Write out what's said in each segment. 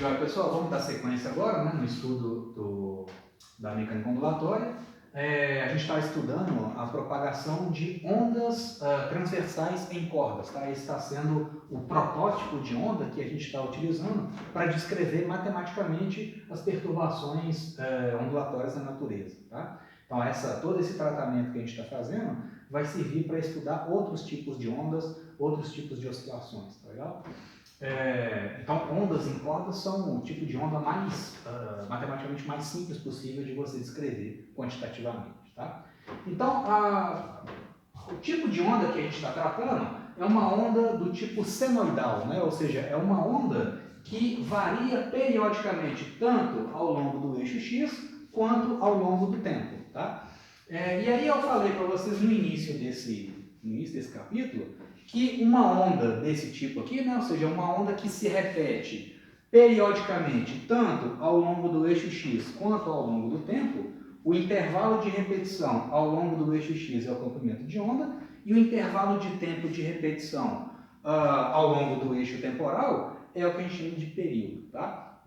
Joia, pessoal, vamos dar sequência agora, né, no estudo da mecânica ondulatória. A gente está estudando a propagação de ondas transversais em cordas. Tá? Esse está sendo o protótipo de onda que a gente está utilizando para descrever matematicamente as perturbações ondulatórias da natureza. Tá? Então, todo esse tratamento que a gente está fazendo vai servir para estudar outros tipos de ondas, outros tipos de oscilações. Tá legal? Então, ondas em cordas são o tipo de onda matematicamente mais simples possível de você descrever quantitativamente. Tá? Então, o tipo de onda que a gente está tratando é uma onda do tipo senoidal, né? Ou seja, é uma onda que varia periodicamente tanto ao longo do eixo X quanto ao longo do tempo. Tá? E aí eu falei para vocês no início desse capítulo que uma onda desse tipo aqui, né, ou seja, uma onda que se repete periodicamente, tanto ao longo do eixo X quanto ao longo do tempo, o intervalo de repetição ao longo do eixo X é o comprimento de onda, e o intervalo de tempo de repetição ao longo do eixo temporal é o que a gente chama de período. Tá?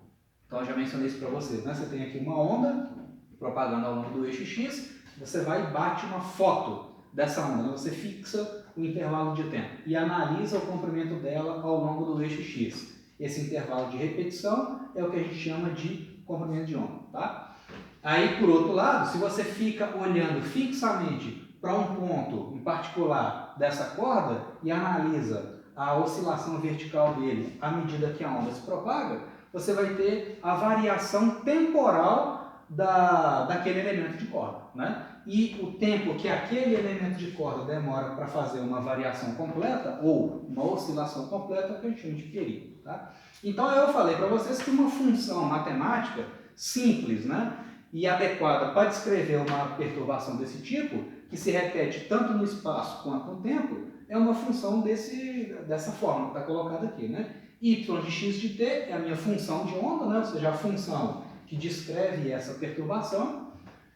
Então, eu já mencionei isso para vocês. Né? Você tem aqui uma onda propagando ao longo do eixo X, você vai e bate uma foto dessa onda, né? Você fixa o intervalo de tempo e analisa o comprimento dela ao longo do eixo X. Esse intervalo de repetição é o que a gente chama de comprimento de onda. Tá? Aí, por outro lado, se você fica olhando fixamente para um ponto em particular dessa corda e analisa a oscilação vertical dele à medida que a onda se propaga, você vai ter a variação temporal daquele elemento de corda. Né? E o tempo que aquele elemento de corda demora para fazer uma variação completa ou uma oscilação completa é o que a gente chama de período. Tá? Então eu falei para vocês que uma função matemática simples, né, e adequada para descrever uma perturbação desse tipo, que se repete tanto no espaço quanto no tempo, é uma função dessa forma que está colocada aqui. Né? Y de x de t é a minha função de onda, né, ou seja, a função que descreve essa perturbação.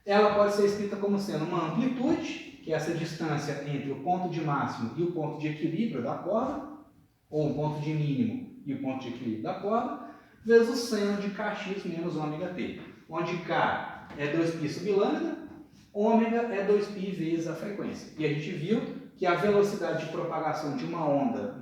Ela pode ser escrita como sendo uma amplitude, que é essa distância entre o ponto de máximo e o ponto de equilíbrio da corda, ou o ponto de mínimo e o ponto de equilíbrio da corda, vezes o seno de kx menos ômega t, onde k é 2π sub lambda, ômega é 2π vezes a frequência. E a gente viu que a velocidade de propagação de uma onda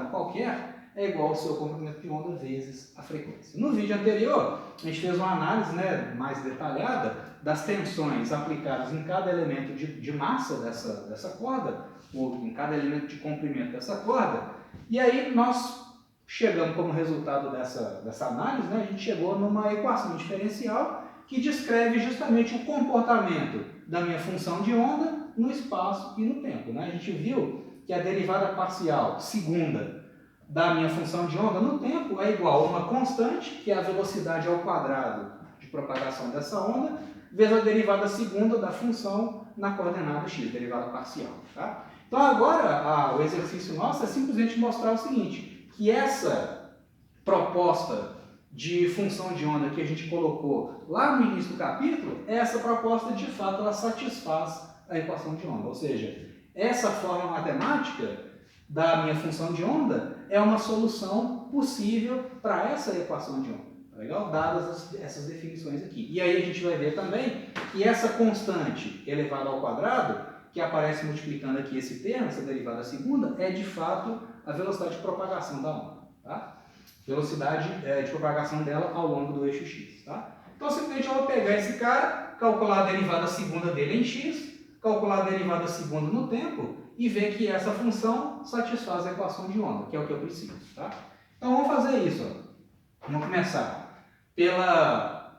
qualquer é igual ao seu comprimento de onda vezes a frequência. No vídeo anterior, a gente fez uma análise, né, mais detalhada das tensões aplicadas em cada elemento de massa dessa corda, ou em cada elemento de comprimento dessa corda, e aí nós chegamos como resultado dessa análise, né, a gente chegou numa equação diferencial que descreve justamente o comportamento da minha função de onda no espaço e no tempo. Né? A gente viu que a derivada parcial segunda da minha função de onda no tempo é igual a uma constante, que é a velocidade ao quadrado de propagação dessa onda, vezes a derivada segunda da função na coordenada x, derivada parcial. Tá? Então agora o exercício nosso é simplesmente mostrar o seguinte, que essa proposta de função de onda que a gente colocou lá no início do capítulo, essa proposta de fato ela satisfaz a equação de onda, ou seja, essa forma matemática da minha função de onda é uma solução possível para essa equação de onda, tá legal? Dadas essas definições aqui. E aí a gente vai ver também que essa constante elevada ao quadrado, que aparece multiplicando aqui esse termo, essa derivada segunda, é de fato a velocidade de propagação da onda, tá? Velocidade de propagação dela ao longo do eixo x, tá? Então simplesmente eu vou pegar esse cara, calcular a derivada segunda dele em x, calcular a derivada segunda no tempo e ver que essa função satisfaz a equação de onda, que é o que eu preciso. Tá? Então vamos fazer isso. Ó. Vamos começar pela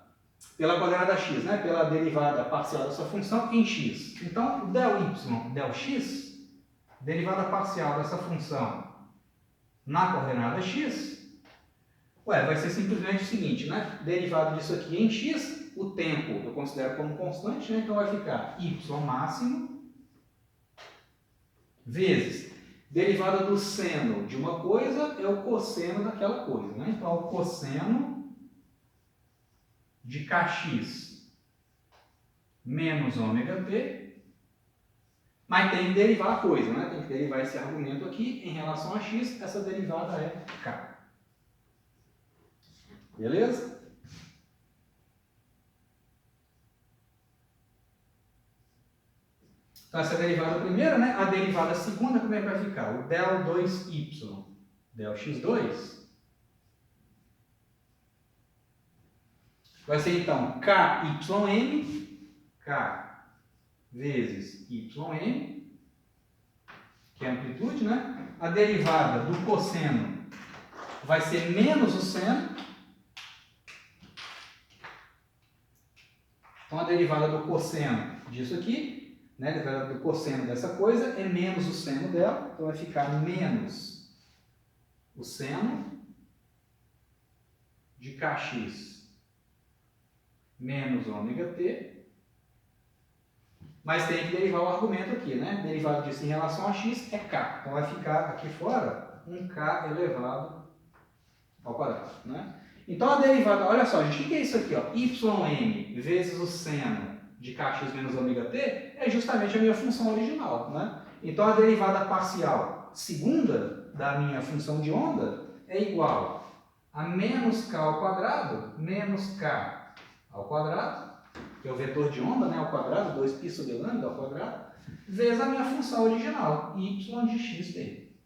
coordenada x, né? Pela derivada parcial dessa função em x. Então, del y, del x, derivada parcial dessa função na coordenada x, vai ser simplesmente o seguinte, né? Derivada disso aqui em x, o tempo eu considero como constante, né? Então vai ficar y máximo vezes derivada do seno de uma coisa é o cosseno daquela coisa. Né? Então, o cosseno de kx menos ômega t, mas tem que derivar a coisa, né? Tem que derivar esse argumento aqui em relação a x, essa derivada é k. Beleza? Então, essa é a derivada primeira, né? A derivada segunda, como é que vai ficar? O del 2y, del x2, vai ser, então, k vezes ym, que é a amplitude, né? A derivada do cosseno vai ser menos o seno. Então, a derivada do cosseno disso aqui, né? A derivada do cosseno dessa coisa é menos o seno dela. Então, vai ficar menos o seno de kx menos ômega t. Mas tem que derivar o argumento aqui, né? Derivado disso em relação a x é k. Então, vai ficar aqui fora um k elevado ao quadrado, né? Então, a derivada, olha só, gente, o que é isso aqui? Ó? Ym vezes o seno de kx menos ômega t é justamente a minha função original, né? Então, a derivada parcial segunda da minha função de onda é igual a menos k ao quadrado menos k ao quadrado, que é o vetor de onda, né, ao quadrado, 2π sobre lambda ao quadrado, vezes a minha função original, y de xt.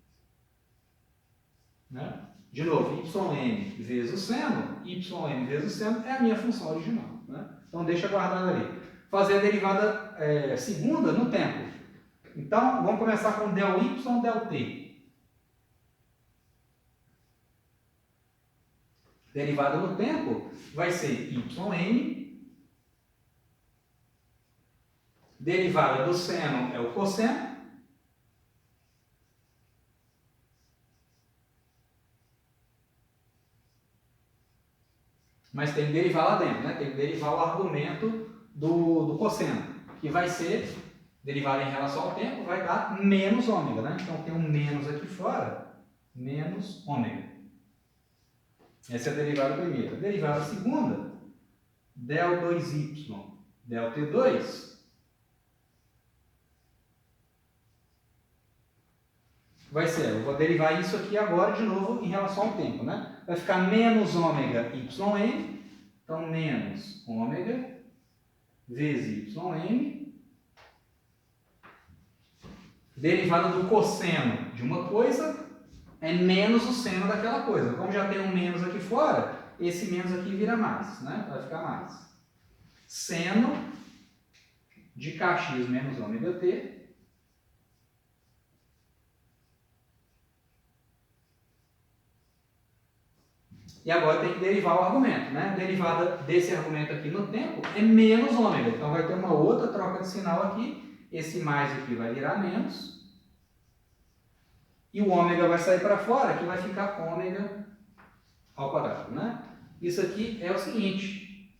Né? De novo, ym vezes o seno, ym vezes o seno é a minha função original. Né? Então, deixa guardado ali. Fazer a derivada segunda no tempo. Então, vamos começar com del y, del t. Derivada no tempo vai ser ym. Derivada do seno é o cosseno. Mas tem que derivar lá dentro, né? Tem que derivar o argumento do cosseno, que vai ser, derivado em relação ao tempo, vai dar menos ômega, né? Então tem um menos aqui fora, menos ômega. Essa é a derivada primeira. A derivada segunda, del 2y, del t2, vai ser, eu vou derivar isso aqui agora de novo em relação ao tempo, né? Vai ficar menos ômega ym, então menos ômega vezes ym, derivada do cosseno de uma coisa é menos o seno daquela coisa. Como já tem um menos aqui fora, esse menos aqui vira mais, né? Vai ficar mais. Seno de kx menos ômega t. E agora tem que derivar o argumento, né? A derivada desse argumento aqui no tempo é menos ômega. Então vai ter uma outra troca de sinal aqui. Esse mais aqui vai virar menos. E o ômega vai sair para fora, que vai ficar ômega ao quadrado, né? Isso aqui é o seguinte.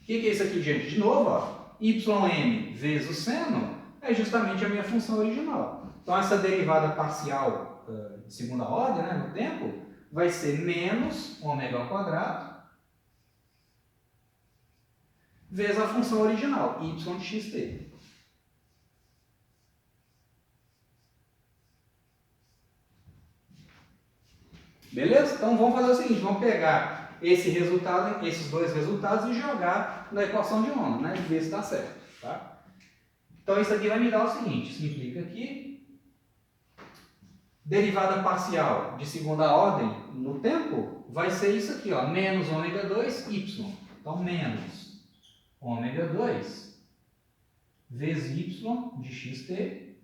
O que é isso aqui, gente? De novo, ó, ym vezes o seno é justamente a minha função original. Então essa derivada parcial de segunda ordem, né, no tempo, vai ser menos ômega ao quadrado vezes a função original, y de xt. Beleza? Então vamos fazer o seguinte, vamos pegar esse resultado, esses dois resultados e jogar na equação de onda, né? E ver se está certo. Tá? Então isso aqui vai me dar o seguinte, simplifica aqui. Derivada parcial de segunda ordem no tempo vai ser isso aqui, ó, menos ômega 2 y. Então, menos ômega 2 vezes y de xt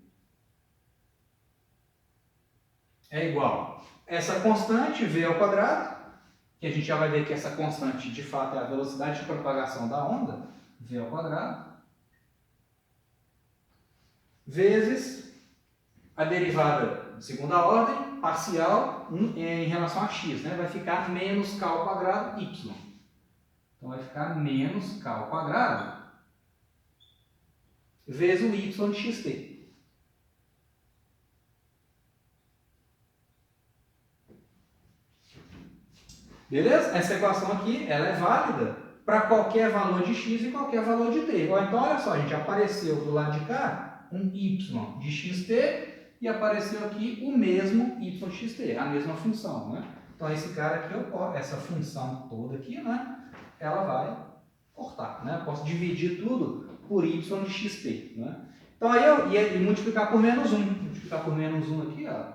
é igual a essa constante v ao quadrado, que a gente já vai ver que essa constante de fato é a velocidade de propagação da onda, v ao quadrado, vezes a derivada de segunda ordem, parcial, em relação a x, né? Vai ficar menos k ao quadrado y. Então, vai ficar menos k ao quadrado vezes o y de xt. Beleza? Essa equação aqui, ela é válida para qualquer valor de x e qualquer valor de t. Ou então, olha só, gente, apareceu do lado de cá um y de xt e apareceu aqui o mesmo y de xt, a mesma função, né? Então esse cara aqui, essa função toda aqui, né, ela vai cortar, né? Eu posso dividir tudo por y de xp, né? Então aí eu ia multiplicar por menos 1. Multiplicar por menos 1 aqui, ó.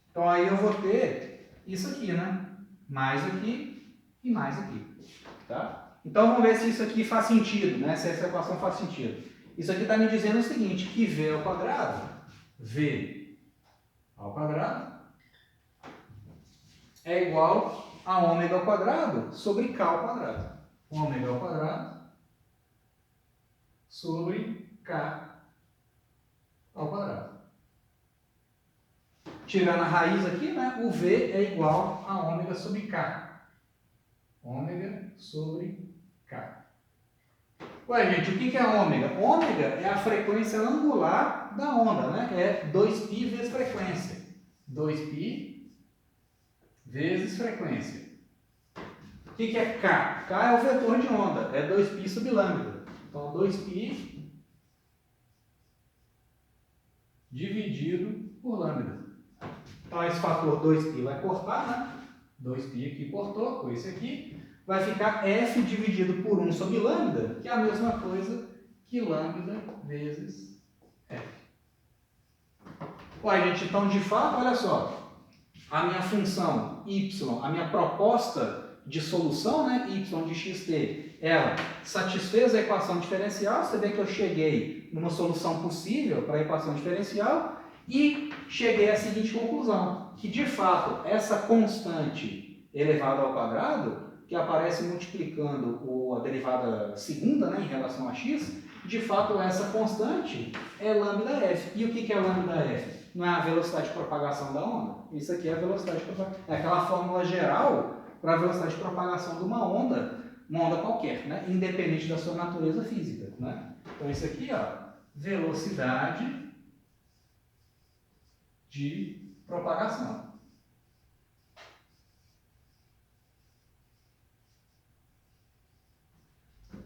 Então aí eu vou ter isso aqui, né? Mais aqui e mais aqui, tá? Então vamos ver se isso aqui faz sentido, né? Se essa equação faz sentido. Isso aqui está me dizendo o seguinte, que v ao quadrado é igual a ômega ao quadrado sobre k ao quadrado. Ômega ao quadrado sobre k ao quadrado. Tirando a raiz aqui, né, o v é igual a ômega sobre k. Ômega sobre k. Ué, gente, o que é ômega? Ômega é a frequência angular da onda, né? É 2π vezes frequência. 2π vezes frequência. O que é k? K é o vetor de onda, é 2π sobre lambda. Então, 2π dividido por lambda. Então, esse fator 2π vai cortar, né? 2π aqui cortou, com esse aqui. Vai ficar f dividido por 1 sobre lambda, que é a mesma coisa que lambda vezes f. Ué, gente, então, de fato, olha só. A minha função y, a minha proposta de solução, né, y de xt, ela satisfez a equação diferencial. Você vê que eu cheguei numa solução possível para a equação diferencial e cheguei à seguinte conclusão, que de fato essa constante elevada ao quadrado, que aparece multiplicando a derivada segunda, né, em relação a x, de fato essa constante é lambda_f. E o que é lambda_f? Não é a velocidade de propagação da onda? Isso aqui é a velocidade de propagação. É aquela fórmula geral para a velocidade de propagação de uma onda qualquer, né? Independente da sua natureza física, né? Então isso aqui, ó, velocidade de propagação.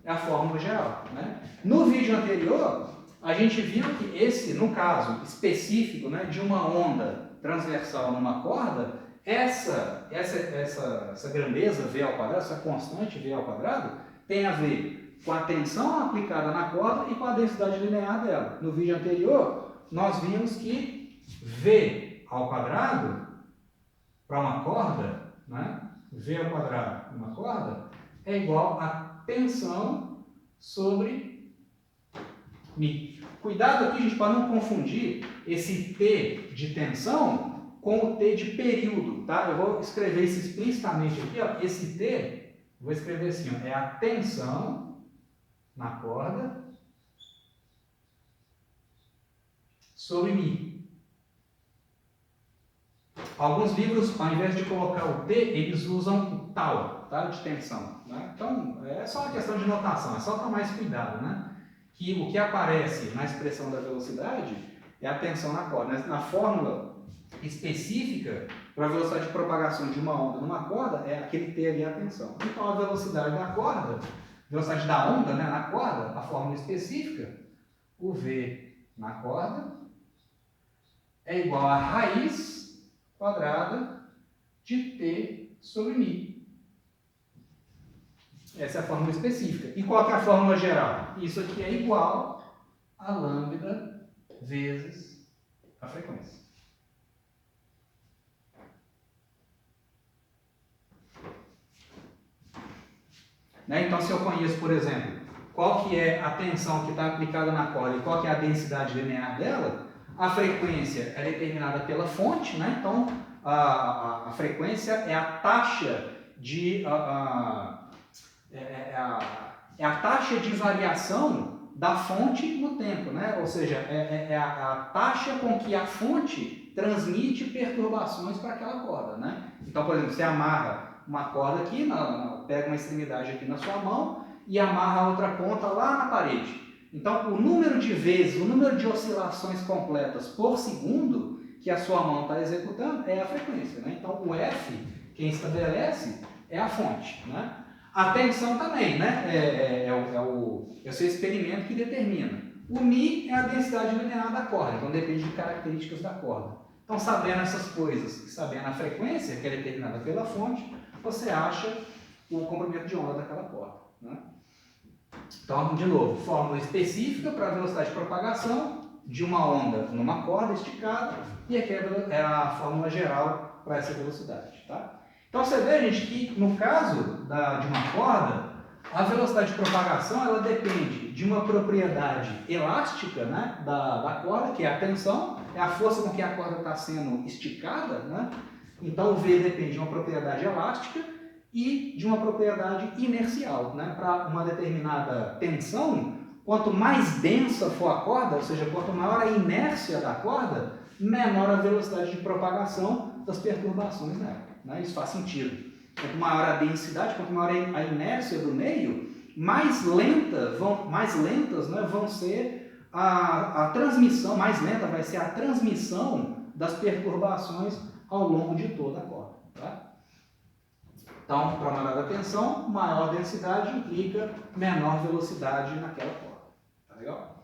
É a fórmula geral, né? No vídeo anterior, a gente viu que esse, no caso específico, né, de uma onda transversal numa corda, essa grandeza v ao quadrado, essa constante v ao quadrado, tem a ver com a tensão aplicada na corda e com a densidade linear dela. No vídeo anterior, nós vimos que v ao quadrado para uma corda, né, v ao quadrado para uma corda, é igual a tensão sobre μ. Cuidado aqui, gente, para não confundir esse T de tensão com o T de período, tá? Eu vou escrever isso explicitamente aqui, ó. Esse T, vou escrever assim, ó, é a tensão na corda sobre μ. Alguns livros, ao invés de colocar o T, eles usam o tal, tá? De tensão, né? Então, é só uma questão de notação, é só tomar esse cuidado, né? Que o que aparece na expressão da velocidade é a tensão na corda. Na fórmula específica para a velocidade de propagação de uma onda numa corda, é aquele T ali, a tensão. Então, a velocidade da corda, velocidade da onda, né, na corda, a fórmula específica, o V na corda é igual a raiz quadrada de T sobre μ. Essa é a fórmula específica. E qual que é a fórmula geral? Isso aqui é igual a lambda vezes a frequência. Né? Então, se eu conheço, por exemplo, qual que é a tensão que está aplicada na corda e qual que é a densidade linear dela, a frequência é determinada pela fonte, né? Então, a frequência é a taxa de... É a taxa de variação da fonte no tempo, né? Ou seja, é a taxa com que a fonte transmite perturbações para aquela corda, né? Então, por exemplo, você amarra uma corda aqui, pega uma extremidade aqui na sua mão e amarra a outra ponta lá na parede. Então, o número de vezes, o número de oscilações completas por segundo que a sua mão está executando é a frequência, né? Então, o F, quem estabelece, é a fonte, né? A tensão também, né? É o seu experimento que determina. O μ é a densidade linear da corda, então depende de características da corda. Então, sabendo essas coisas e sabendo a frequência que é determinada pela fonte, você acha o comprimento de onda daquela corda, né? Então, de novo, fórmula específica para a velocidade de propagação de uma onda numa corda esticada, e aqui é a fórmula geral para essa velocidade, tá? Então, você vê, gente, que no caso de uma corda, a velocidade de propagação ela depende de uma propriedade elástica, né, da corda, que é a tensão, é a força com que a corda está sendo esticada, né? Então, o V depende de uma propriedade elástica e de uma propriedade inercial, né? Para uma determinada tensão, quanto mais densa for a corda, ou seja, quanto maior a inércia da corda, menor a velocidade de propagação das perturbações nela, né? Isso faz sentido. Quanto maior a densidade, quanto maior a inércia do meio, mais lentas, né, vão ser a transmissão, mais lenta vai ser a transmissão das perturbações ao longo de toda a corda, tá? Então, para maior a tensão, maior densidade implica menor velocidade naquela corda. Tá legal?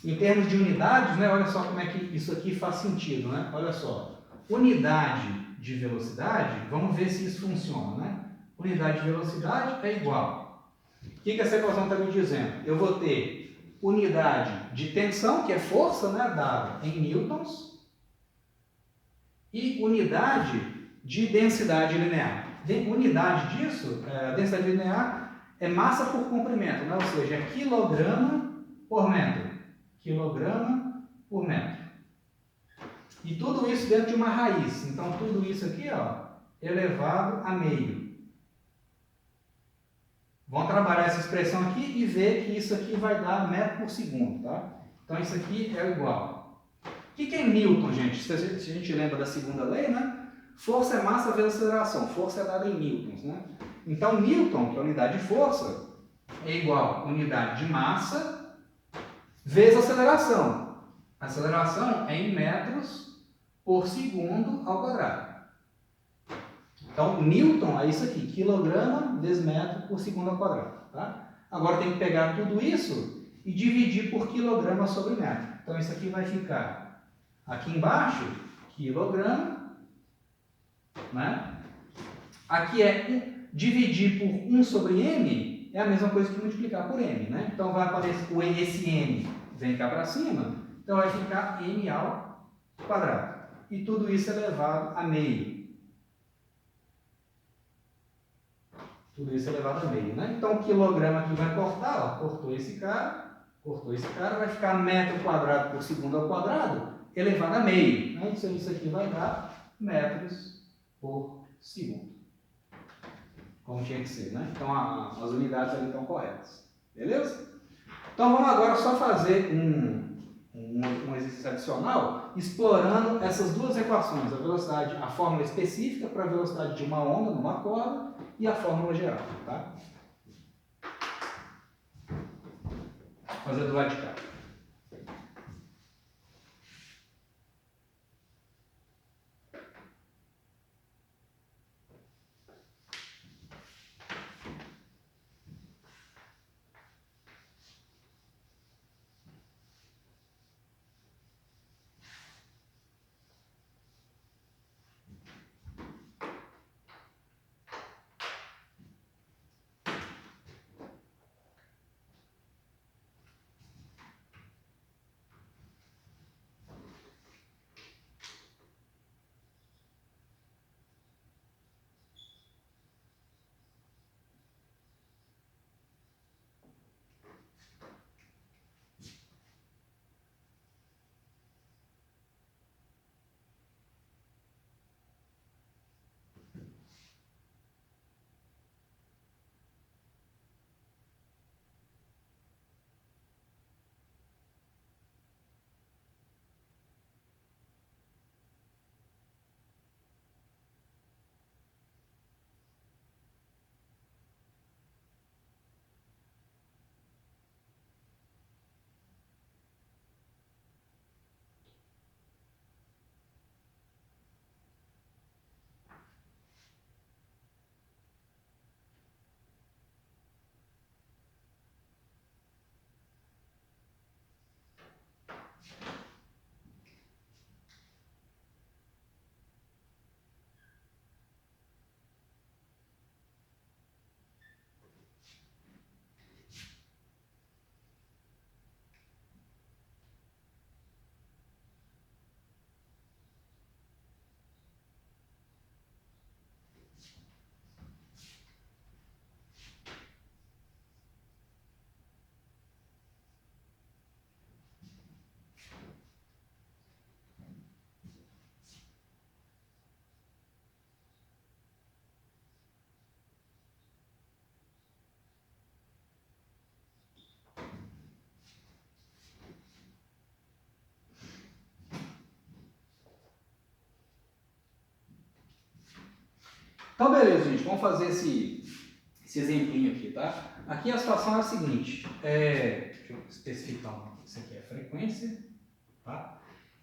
Em termos de unidades, né, olha só como é que isso aqui faz sentido, né? Olha só, unidade de velocidade, vamos ver se isso funciona, né? Unidade de velocidade é igual. O que essa equação está me dizendo? Eu vou ter unidade de tensão, que é força, né, dada em newtons, e unidade de densidade linear. Unidade disso, densidade linear, é massa por comprimento, né? Ou seja, é quilograma por metro. Quilograma por metro. E tudo isso dentro de uma raiz. Então, tudo isso aqui, ó, elevado a meio. Vamos trabalhar essa expressão aqui e ver que isso aqui vai dar metro por segundo, tá? Então, isso aqui é igual. O que é Newton, gente? Se a gente lembra da segunda lei, né? Força é massa vezes aceleração. Força é dada em newtons, né? Então, Newton, que é a unidade de força, é igual a unidade de massa vezes aceleração. A aceleração é em metros por segundo ao quadrado. Então, Newton é isso aqui, quilograma vezes metro por segundo ao quadrado, tá? Agora tem que pegar tudo isso e dividir por quilograma sobre metro. Então, isso aqui vai ficar aqui embaixo, quilograma, né? Aqui é dividir por 1 sobre m, é a mesma coisa que multiplicar por m, né? Então, vai aparecer esse m vem cá para cima, então vai ficar m ao quadrado. E tudo isso elevado a meio. Tudo isso elevado a meio, né? Então, o quilograma aqui vai cortar, ó, cortou esse cara, vai ficar metro quadrado por segundo ao quadrado, elevado a meio, né? Então, isso aqui vai dar metros por segundo. Como tinha que ser, né? Então, as unidades ali estão corretas. Beleza? Então, vamos agora só fazer um exercício adicional, explorando essas duas equações, a fórmula específica para a velocidade de uma onda numa corda e a fórmula geral, tá? Vou fazer do lado de cá. Então, beleza, gente, vamos fazer esse exemplinho aqui, tá? Aqui a situação é a seguinte, deixa eu especificar, isso aqui é a frequência, tá?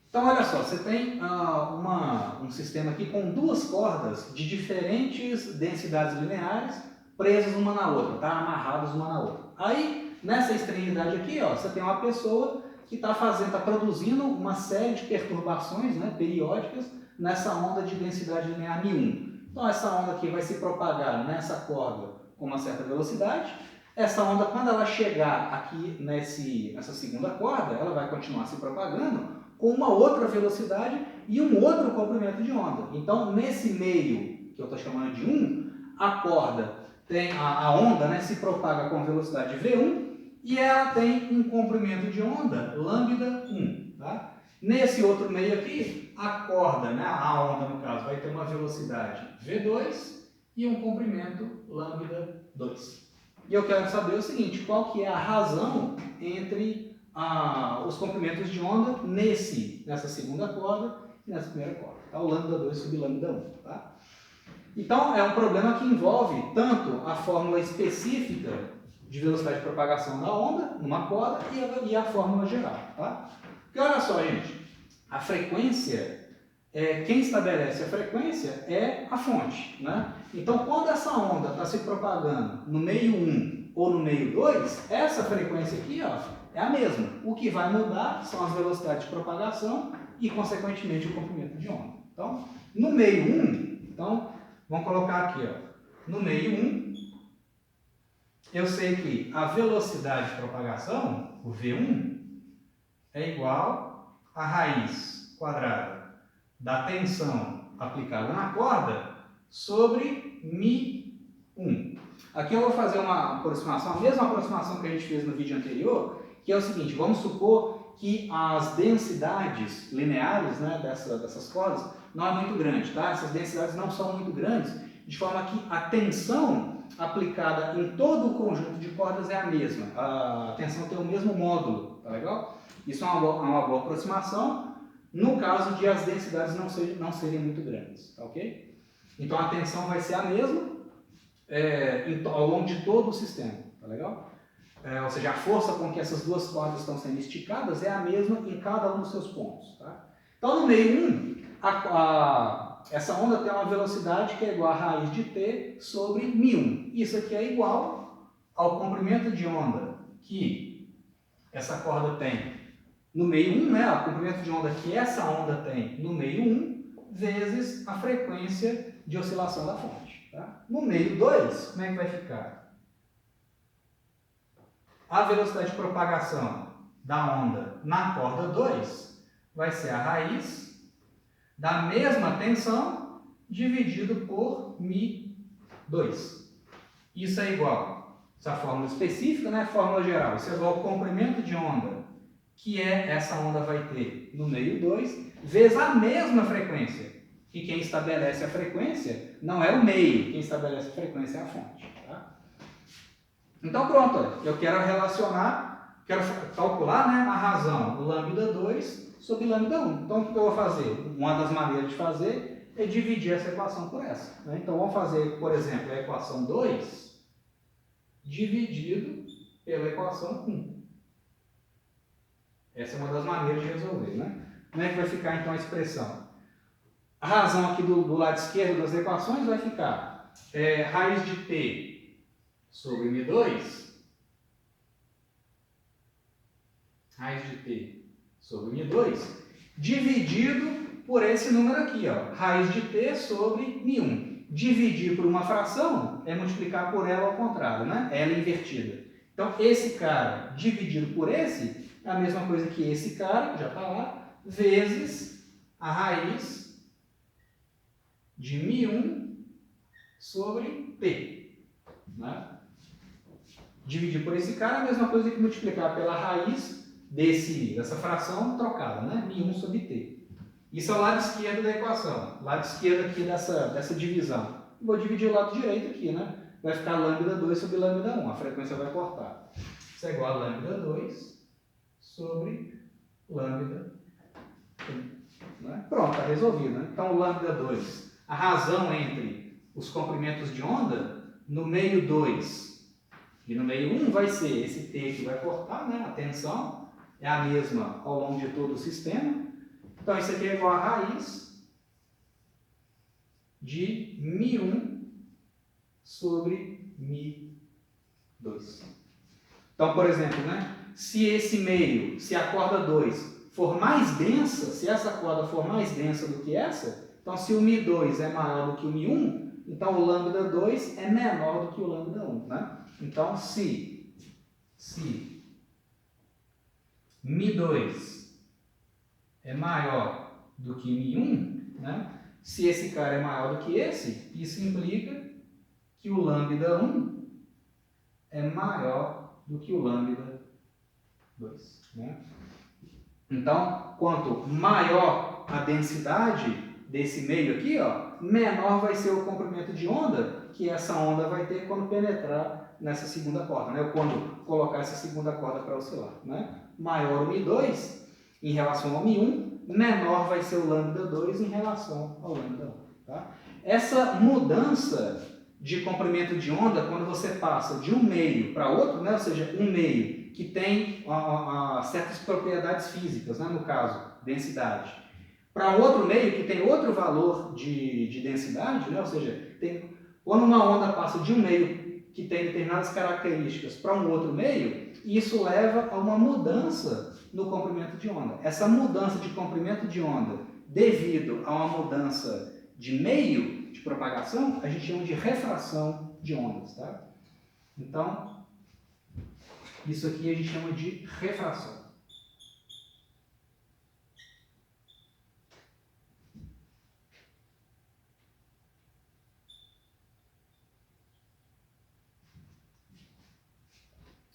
Então, olha só, você tem um sistema aqui com duas cordas de diferentes densidades lineares presas uma na outra, tá? Amarradas uma na outra. Aí, nessa extremidade aqui, ó, você tem uma pessoa que está produzindo uma série de perturbações, né, periódicas nessa onda de densidade linear μ1. Então, essa onda aqui vai se propagar nessa corda com uma certa velocidade. Essa onda, quando ela chegar aqui nessa segunda corda, ela vai continuar se propagando com uma outra velocidade e um outro comprimento de onda. Então, nesse meio, que eu estou chamando de 1, a corda tem a onda, né, se propaga com velocidade v1 e ela tem um comprimento de onda lambda 1. Tá? Nesse outro meio aqui, a corda, né, a onda no caso, vai ter uma velocidade v2 e um comprimento lambda 2. E eu quero saber o seguinte, qual que é a razão entre os comprimentos de onda nessa segunda corda e nessa primeira corda. Tá? O lambda 2 sobre lambda 1. Tá? Então, é um problema que envolve tanto a fórmula específica de velocidade de propagação da onda numa corda e a fórmula geral. Tá? Porque olha só, gente, a frequência, quem estabelece a frequência é a fonte. Né? Então, quando essa onda está se propagando no meio 1 ou no meio 2, essa frequência aqui, ó, é a mesma. O que vai mudar são as velocidades de propagação e, consequentemente, o comprimento de onda. Então, no meio 1, então, vamos colocar aqui, ó, no meio 1, eu sei que a velocidade de propagação, o V1, é igual a raiz quadrada da tensão aplicada na corda sobre μ1. Aqui eu vou fazer uma aproximação, a mesma aproximação que a gente fez no vídeo anterior, que é o seguinte, vamos supor que as densidades lineares, né, dessas cordas não é muito grande, tá? Essas densidades não são muito grandes, de forma que a tensão aplicada em todo o conjunto de cordas é a mesma. A tensão tem o mesmo módulo, tá legal? Isso é uma boa aproximação, no caso de as densidades não serem muito grandes, tá ok? Então a tensão vai ser a mesma ao longo de todo o sistema, tá legal? Ou seja, a força com que essas duas cordas estão sendo esticadas é a mesma em cada um dos seus pontos. Tá? Então, no meio 1, essa onda tem uma velocidade que é igual a raiz de t sobre μ1. Isso aqui é igual ao comprimento de onda que essa corda tem no meio 1, né? O comprimento de onda que essa onda tem no meio 1, vezes a frequência de oscilação da fonte. Tá? No meio 2, como é que vai ficar? A velocidade de propagação da onda na corda 2 vai ser a raiz da mesma tensão dividido por μ2. Isso é igual, essa fórmula específica, né, fórmula geral, isso é igual ao comprimento de onda que essa onda vai ter no meio 2, vezes a mesma frequência. E quem estabelece a frequência não é o meio, quem estabelece a frequência é a fonte. Tá? Então pronto, eu quero calcular, né, a razão, o lambda 2 sobre lambda 1. Então o que eu vou fazer? Uma das maneiras de fazer é dividir essa equação por essa. Né? Então vamos fazer, por exemplo, a equação 2 dividido pela equação 1. Essa é uma das maneiras de resolver. Né? Como é que vai ficar então a expressão? A razão aqui do lado esquerdo das equações vai ficar raiz de t sobre μ2, raiz de t sobre μ2, dividido por esse número aqui, ó, raiz de t sobre μ1. Dividir por uma fração é multiplicar por ela ao contrário, né? Ela invertida. Então, esse cara dividido por esse é a mesma coisa que esse cara, que já está lá, vezes a raiz de μ1 sobre t. Né? Dividir por esse cara é a mesma coisa que multiplicar pela raiz dessa fração trocada, né? μ1 sobre t. Isso é o lado esquerdo da equação, lado esquerdo aqui dessa divisão. Vou dividir o lado direito aqui, né? Vai ficar lambda 2 sobre lambda 1, a frequência vai cortar. Isso é igual a lambda 2 sobre lambda 1. Né? Pronto, está resolvido. Né? Então, o lambda 2, a razão entre os comprimentos de onda no meio 2 e no meio 1 vai ser esse T que vai cortar, né? A tensão é a mesma ao longo de todo o sistema. Então, isso aqui é igual a raiz de μ1 sobre μ2. Então, por exemplo, né? Se esse meio, se a corda 2 for mais densa, se essa corda for mais densa do que essa, então se o μ2 é maior do que o μ1, então o lambda 2 é menor do que o lambda 1, né? Então, se μ2 é maior do que μ1, né? Se esse cara é maior do que esse, isso implica que o lambda 1 é maior do que o lambda 2, né? Então, quanto maior a densidade desse meio aqui, ó, menor vai ser o comprimento de onda que essa onda vai ter quando penetrar nessa segunda corda, né? Ou quando colocar essa segunda corda para oscilar, né? Maior o μ2 em relação ao μ1, menor vai ser o lambda 2 em relação ao lambda 1. Tá? Essa mudança de comprimento de onda, quando você passa de um meio para outro, né? Ou seja, um meio que tem certas propriedades físicas, né? No caso, densidade, para outro meio que tem outro valor de densidade, né? Ou seja, quando uma onda passa de um meio que tem determinadas características para um outro meio, isso leva a uma mudança no comprimento de onda. Essa mudança de comprimento de onda devido a uma mudança de meio de propagação, a gente chama de refração de ondas. Tá? Então, isso aqui a gente chama de refração.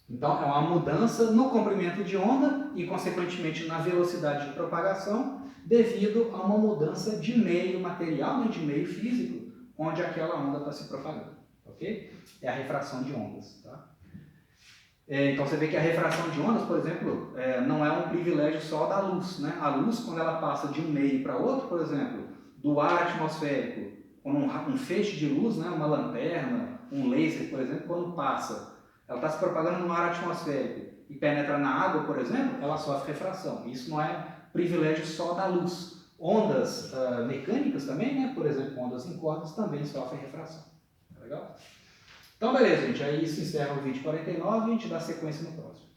Então, é uma mudança no comprimento de onda e, consequentemente, na velocidade de propagação, devido a uma mudança de meio material, né, de meio físico, onde aquela onda está se propagando. Ok? É a refração de ondas. Tá? Então, você vê que a refração de ondas, por exemplo, não é um privilégio só da luz. Né? A luz, quando ela passa de um meio para outro, por exemplo, do ar atmosférico, quando um feixe de luz, né, uma lanterna, um laser, por exemplo, quando passa, ela está se propagando no ar atmosférico e penetra na água, por exemplo, ela sofre refração. Isso não é privilégio só da luz. Ondas mecânicas também, né? Por exemplo, ondas em cordas também sofrem refração. Tá legal? Então, beleza, gente. Aí isso encerra o vídeo 49 e a gente dá sequência no próximo.